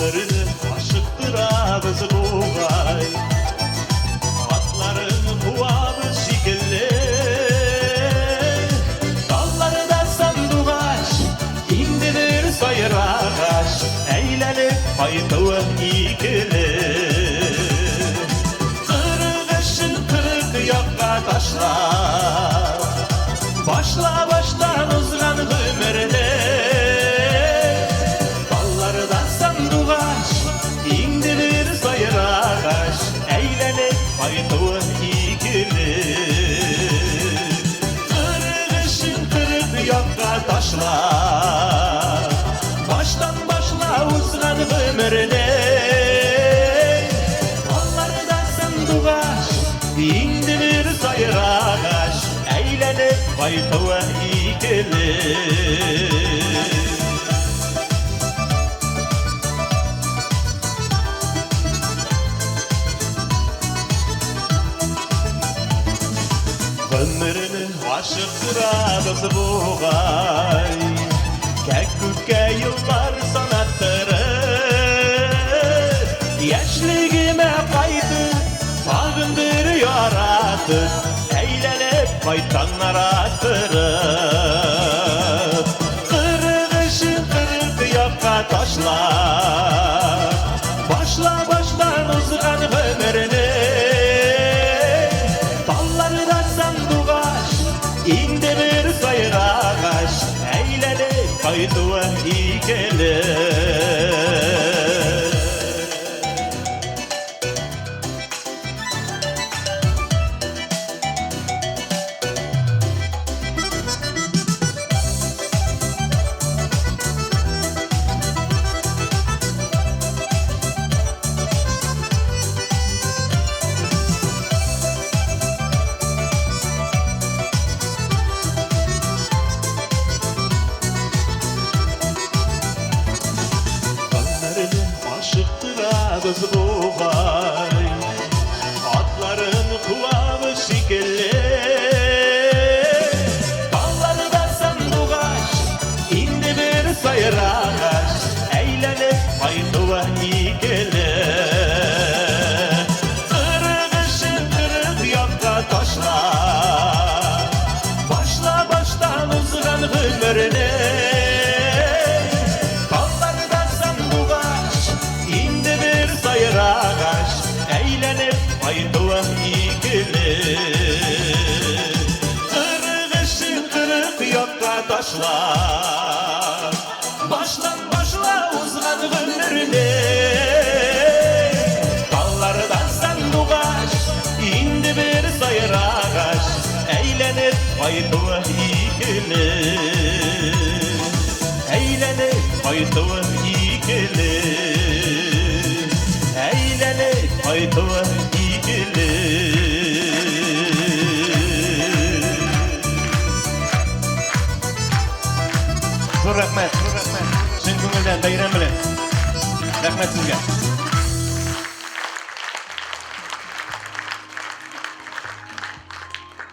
ömrünü aşıktır ağzı buğay. Atların kuvabı şekilli, dalları da sanduğaç, indidir sayır ağaç, eğlenip faydalı ikili. Kırgışın kırık yakka taşlar, başla baştan uzgan ömrüne. Dalları da sanduğaç, indirir sayır ağaç, eğlenip faydalı ikili. Kırgışın kırık yakka taşlar, baştan başla uzgan ömrüne. Dalları da sanduğaç, indirir sayır ağaç, eğlenip faydalı ikili. Ömrünü aşıktır ağzı buğay, kekükke yıllar sanattırır. Yaşligime kaydı sağındır yaratır, eğlenip faytanlar attırır. Kırgışın kırık yakka taşlar, başla baştan uzgan ömrüne. Dalları da sanduğaç, indirir sayır ağaç, eğlenip faydalı ikili. Aşıktır ağzı buğay, atların kuvabı şekilli. Dalları da sanduğaç, indirir sayır ağaç, eğlenip faydalı ikili. Kırgışın kırık yakka taşlar, başla baştan uzgan ömrüne. Sayır ağaç, eğlenip faydalı ikili. Kırgışın kırık yakka taşlar, baştan başla uzgan ömrüne. Dallardan sanduğaç, indi bir sayır ağaç, eğlenip faydalı ikili. Eğlenip faydalı ikili. Faydalı ikili. Çok rahmet, çok rahmet. Şun ko'ngildan bayram bilan. Rahmet sizga.